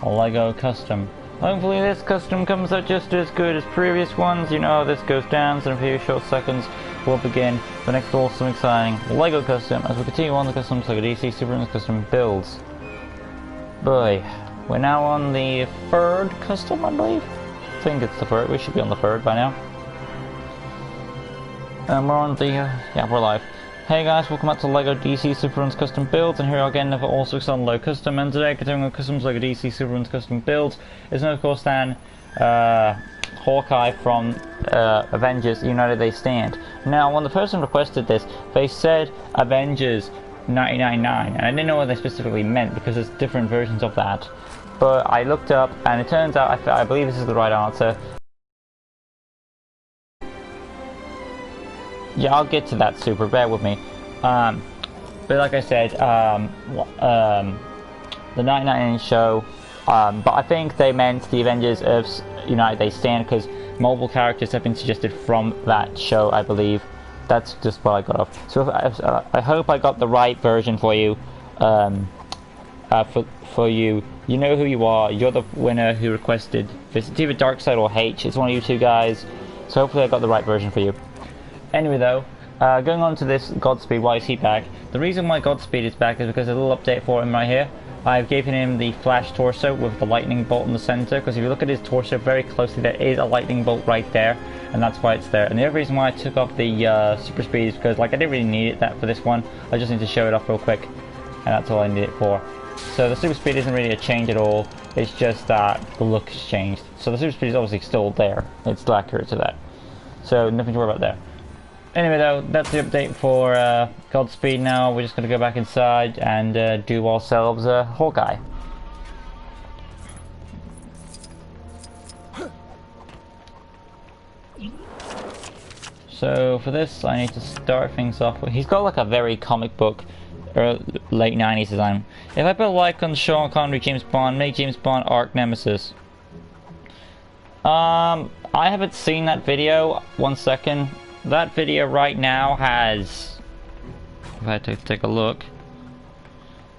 Lego custom. Hopefully this custom comes out just as good as previous ones. You know how this goes down, so in a few short seconds we'll begin the next awesome exciting Lego custom as we continue on the customs Lego DC Super custom builds. Boy, we're now on the third custom, I believe. I think it's the third. We should be on the third by now. And we're on the yeah, we're live. Hey guys, welcome back to Lego DC Superruns Custom Builds, and here again for also on Lego Custom, and today continuing on Customs Lego DC Superruns Custom Builds is of course then Hawkeye from Avengers United They Stand. Now when the person requested this, they said Avengers 1999, and I didn't know what they specifically meant because there's different versions of that. But I looked up and it turns out I believe this is the right answer. Yeah, I'll get to that, Super, bear with me. But like I said, the 1999 show, but I think they meant the Avengers of United They Stand because multiple characters have been suggested from that show, I believe. That's just what I got off. So I hope I got the right version for you. For you. You know who you are. You're the winner who requested this. It's either Darkseid or H. It's one of you two guys. So hopefully I got the right version for you. Anyway though, going on to this Godspeed Yt Pack, the reason why Godspeed is back is because there's a little update for him right here. I've given him the flash torso with the lightning bolt in the center, because if you look at his torso very closely there is a lightning bolt right there, and that's why it's there. And the other reason why I took off the super speed is because like I didn't really need that for this one, I just need to show it off real quick, and that's all I need it for. So the super speed isn't really a change at all, it's just that the look has changed. So the super speed is obviously still there, it's still accurate to that. So nothing to worry about there. Anyway though, that's the update for Godspeed now. We're just going to go back inside and do ourselves a Hawkeye. So for this I need to start things off with, he's got like a very comic book late 90s design. If I put a like on Sean Connery James Bond, make James Bond arch nemesis. I haven't seen that video. One second. That video right now has, if I take a look,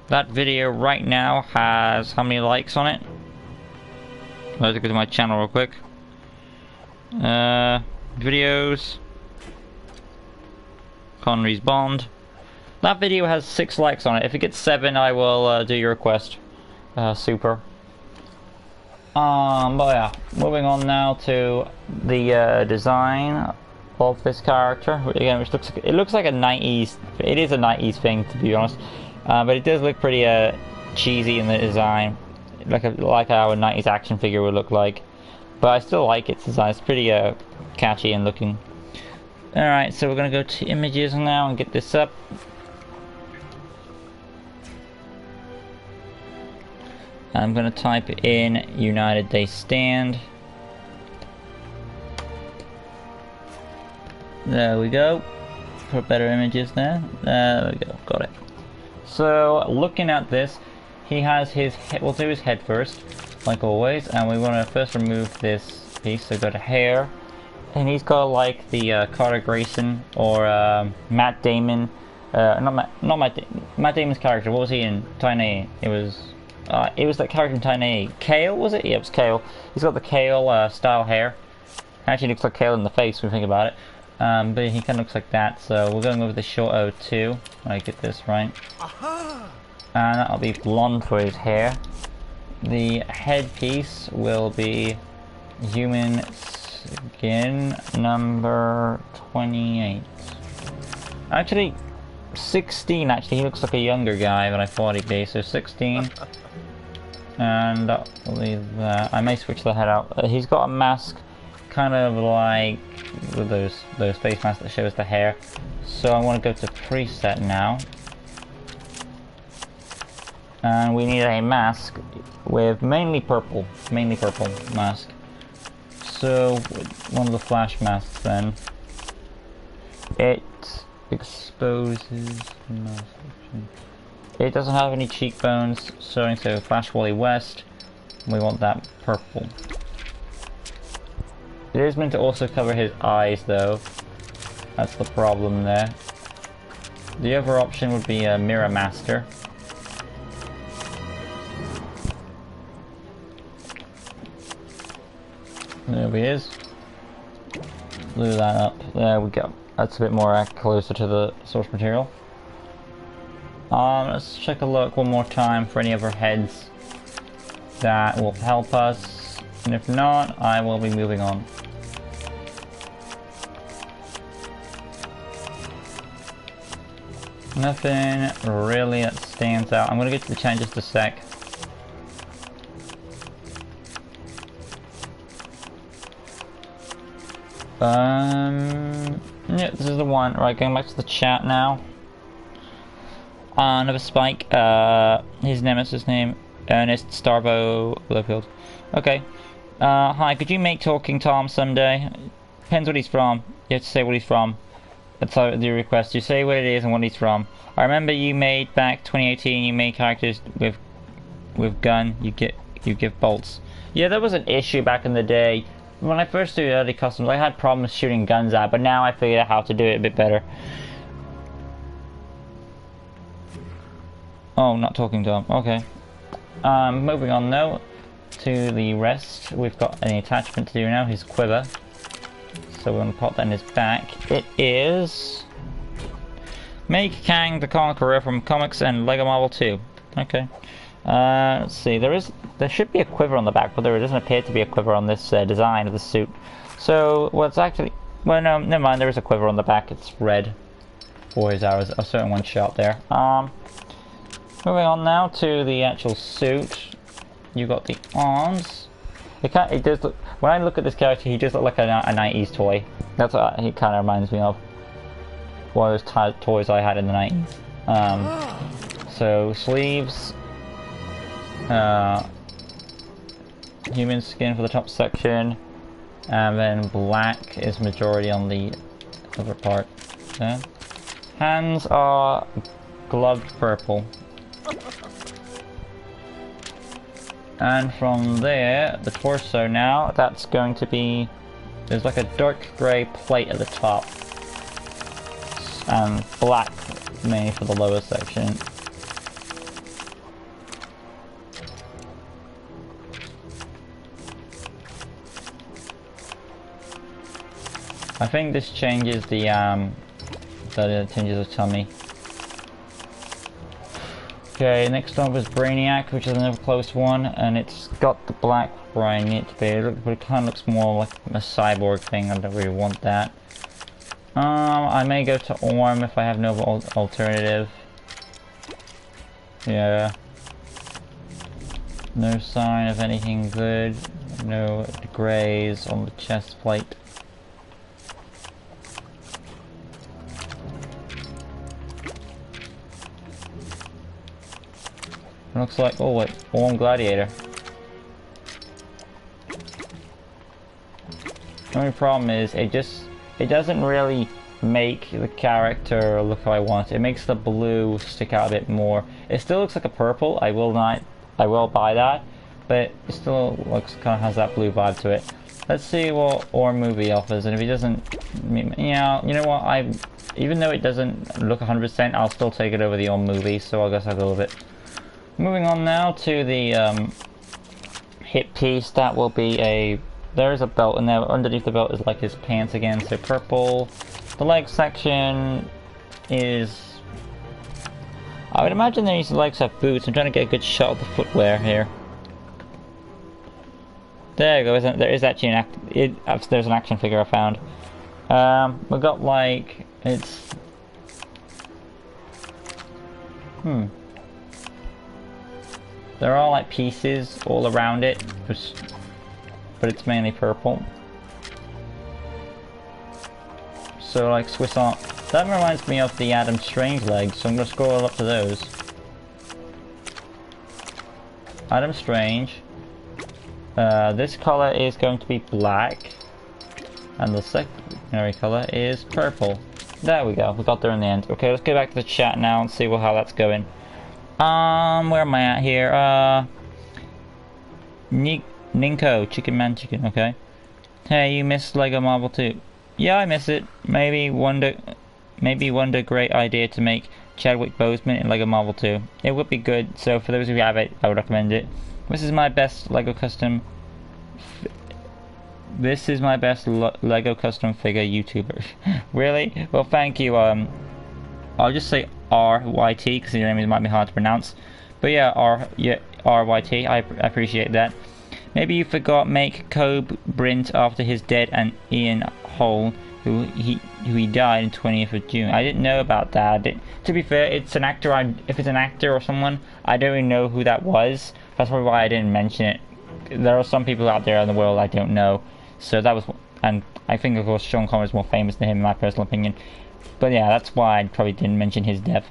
that video right now has how many likes on it? Let's go to my channel real quick. Videos, Connery's Bond. That video has 6 likes on it. If it gets 7, I will do your request. Super. But yeah, moving on now to the design of this character again, which looks like a 90s. It is a 90s thing, to be honest, but it does look pretty cheesy in the design, like how a 90s action figure would look like. But I still like its design. It's pretty catchy and looking. All right, so we're gonna go to images now and get this up. I'm gonna type in United They Stand. There we go. For better images there. There we go. Got it. So looking at this, he has his head. We'll do his head first, like always, and we want to first remove this piece. So go to hair, and he's got like the Carter Grayson or Matt Damon. Matt Damon's character. What was he in Tiny? It was that character in Tiny. Kale, was it? Yeah, it was Kale. He's got the Kale style hair. Actually looks like Kale in the face when you think about it. But he kind of looks like that, so we're going over the short O2 when I get this right. Aha! And that'll be blonde for his hair. The headpiece will be human skin number 28. Actually, 16 actually, he looks like a younger guy than I thought he'd be, so 16. And I'll leave that. I may switch the head out. He's got a mask kind of like with those face masks that shows the hair. So I want to go to preset now, and we need a mask with mainly purple mask. So one of the flash masks then. It exposes. It doesn't have any cheekbones, so Flash Wally West. We want that purple. It is meant to also cover his eyes though. That's the problem there. The other option would be a Mirror Master. There he is. Glue that up. There we go. That's a bit more closer to the source material. Let's check a look one more time for any other heads that will help us. And if not, I will be moving on. Nothing really that stands out. I'm gonna get to the chat in just a sec. Yeah, this is the one. Right, going back to the chat now. Another Spike. His nemesis name, Ernest Starbo Blowfield. Okay. Hi, could you make Talking Tom someday? Depends what he's from. You have to say what he's from. That's the request. You say what it is and what he's from. I remember you made back 2018. You made characters with gun. You give bolts. Yeah, that was an issue back in the day. When I first did early customs, I had problems shooting guns out, but now I figured out how to do it a bit better. Oh, not Talking Tom. Okay. Moving on now to the rest. We've got an attachment to do now. His quiver. So we're going to pop that in his back. It is... Make Kang the Conqueror from comics and Lego Marvel 2. Okay. Let's see. There should be a quiver on the back, but there doesn't appear to be a quiver on this design of the suit. So what's actually... Well, no, never mind. There is a quiver on the back. It's red. For his arrows. A certain one shot there. Moving on now to the actual suit. You got the arms. It does look, when I look at this character, he does look like a 90s toy. That's what he kind of reminds me of. One of those toys I had in the 90s. So sleeves, human skin for the top section, and then black is majority on the other part. Yeah. Hands are gloved purple. And from there, the torso now, that's going to be... There's like a dark grey plate at the top. And black mainly for the lower section. I think this changes the tinges of tummy. Okay, next up is Brainiac, which is another close one, and it's got the black where I need it to be, but it kind of looks more like a cyborg thing. I don't really want that. I may go to Orm if I have no alternative. Yeah. No sign of anything good. No grays on the chest plate. It looks like, oh wait, Orm Gladiator. The only problem is it doesn't really make the character look how I want. It makes the blue stick out a bit more. It still looks like a purple. I will buy that, but it still looks kind of has that blue vibe to it. Let's see what Orm movie offers, and if he doesn't, yeah, you know what? Even though it doesn't look 100%, I'll still take it over the Orm movie. So I guess I'll go with it. Moving on now to the hip piece. That will be a... There is a belt, and there underneath the belt is like his pants again, so purple. The leg section is... I would imagine these legs have boots. I'm trying to get a good shot of the footwear here. There you go. There is actually there's an action figure I found. We got like... It's... There are like pieces all around it, but it's mainly purple. So like Swiss Arm. That reminds me of the Adam Strange legs, so I'm going to scroll up to those. Adam Strange. This color is going to be black, and the secondary color is purple. There we go, we got there in the end. Okay, let's go back to the chat now and see how that's going. Where am I at here? Ninko, Chicken Man Chicken, okay. Hey, you miss Lego Marvel 2. Yeah, I miss it. Maybe one great idea to make Chadwick Boseman in Lego Marvel 2. It would be good, so for those of you who have it, I would recommend it. This is my best Lego custom This is my best Lego custom figure YouTuber. Really? Well, thank you. I'll just say RYT because your name might be hard to pronounce. But yeah, RYT. I appreciate that. Maybe you forgot make Kobe Brint after his dead and Ian Hole, who he died on 20th of June. I didn't know about that. To be fair, it's an actor. If it's an actor or someone, I don't really know who that was. That's probably why I didn't mention it. There are some people out there in the world I don't know. So that was, and I think of course Sean Connery is more famous than him in my personal opinion. But yeah, that's why I probably didn't mention his death.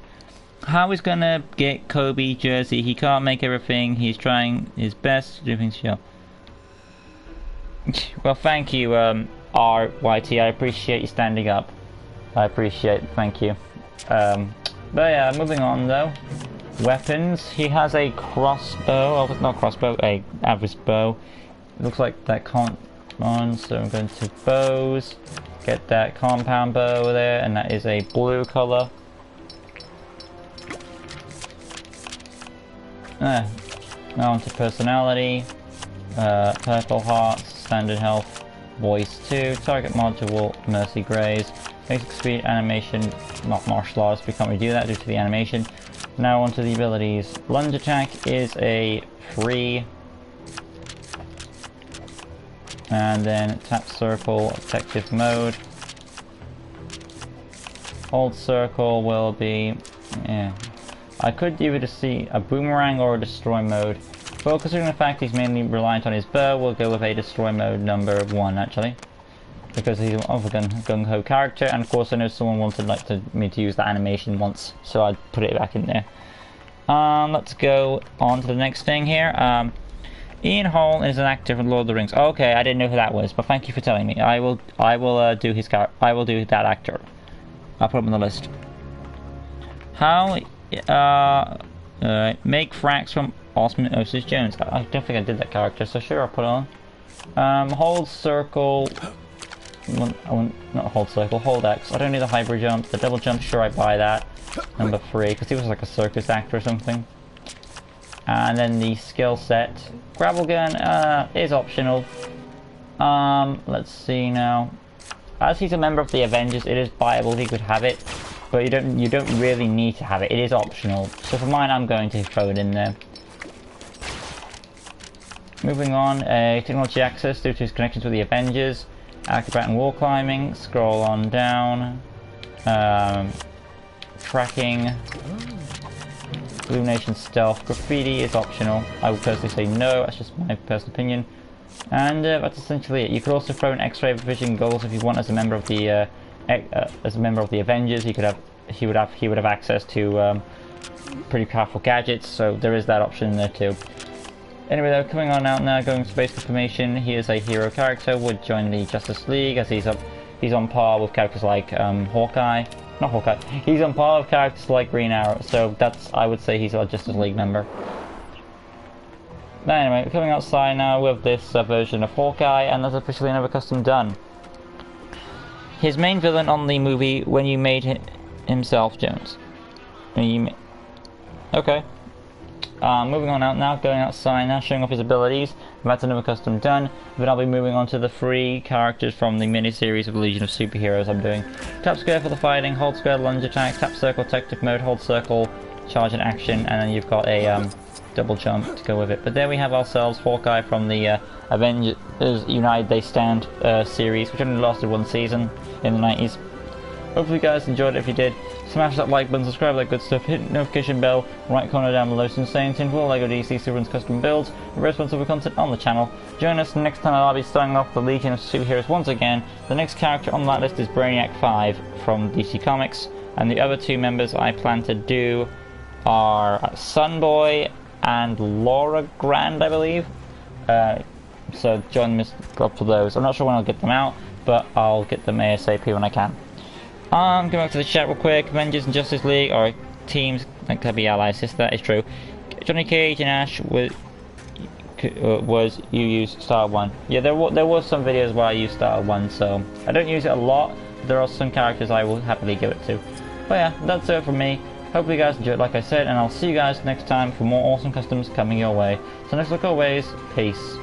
How he's gonna get Kobe jersey? He can't make everything. He's trying his best to do things sure. Well, thank you, RYT. I appreciate you standing up. I appreciate it. Thank you. But yeah, moving on though. Weapons. He has a crossbow. Oh, not crossbow. A average bow. It looks like that can't on. So I'm going to bows. Get that compound bow there, and that is a blue color. Now onto personality. Purple hearts, standard health, voice 2, target module, mercy grays, basic speed, animation, not martial arts, we can't really do that due to the animation. Now onto the abilities. Lunge attack is a free, and then tap circle, effective mode. Hold circle will be, yeah. I could either see a boomerang or a destroy mode. Well, considering the fact he's mainly reliant on his bow, we'll go with a destroy mode number 1 actually. Because he's an of a gung-ho character, and of course I know someone wanted me to use that animation once, so I'd put it back in there. Let's go on to the next thing here. Ian Hall is an actor from Lord of the Rings. Okay, I didn't know who that was, but thank you for telling me. I will do his I will do that actor. I'll put him on the list. How make fracks from Osmosis Jones. I don't think I did that character, so sure, I'll put it on. Hold circle. Not hold circle, hold X. I don't need the hybrid jump. The double jump, sure, I buy that. Number 3, because he was like a circus actor or something. And then the skill set. Gravel gun is optional. Let's see now. As he's a member of the Avengers, it is viable he could have it, but you don't really need to have it. It is optional. So for mine, I'm going to throw it in there. Moving on, technology access due to his connections with the Avengers, acrobat and wall climbing, scroll on down, tracking, illumination stealth, graffiti is optional. I would personally say no, that's just my personal opinion. And that's essentially it. You could also throw an X-ray vision goggles if you want as a member of the Avengers. He would have access to pretty powerful gadgets, so there is that option in there too. Anyway though, coming on out now, going to basic information, he is a hero character, would join the Justice League as he's on par with characters like Hawkeye. Not Hawkeye, he's on par with characters like Green Arrow, so I would say he's a Justice League member. But anyway, coming outside now with this version of Hawkeye, and that's officially another custom done. His main villain on the movie when you made himself Jones. Okay. Moving on out now, going outside now, showing off his abilities. That's another custom done. Then I'll be moving on to the 3 characters from the mini-series of Legion of Superheroes I'm doing. Tap square for the fighting, hold square lunge attack, tap circle detective mode, hold circle, charge and action, and then you've got a double jump to go with it. But there we have ourselves Hawkeye from the Avengers United They Stand series, which only lasted 1 season in the 90s. Hopefully you guys enjoyed it. If you did, smash that like button, subscribe, that good stuff, hit the notification bell, right corner down below to stay tuned for all LEGO DC Superruns custom builds and responsible content on the channel. Join us next time. I'll be starting off the Legion of Superheroes once again. The next character on that list is Brainiac 5 from DC Comics, and the other 2 members I plan to do are Sunboy and Laura Grand, I believe. So join me up for those. I'm not sure when I'll get them out, but I'll get them ASAP when I can. Going back to the chat real quick. Avengers and Justice League are teams that can be allies. Yes, that is true. Johnny Cage and Ash was you used Star 1. Yeah, there was some videos where I used Star 1, so I don't use it a lot. There are some characters I will happily give it to. But yeah, that's it from me. Hopefully you guys enjoyed, like I said, and I'll see you guys next time for more awesome customs coming your way. So next, like always, peace.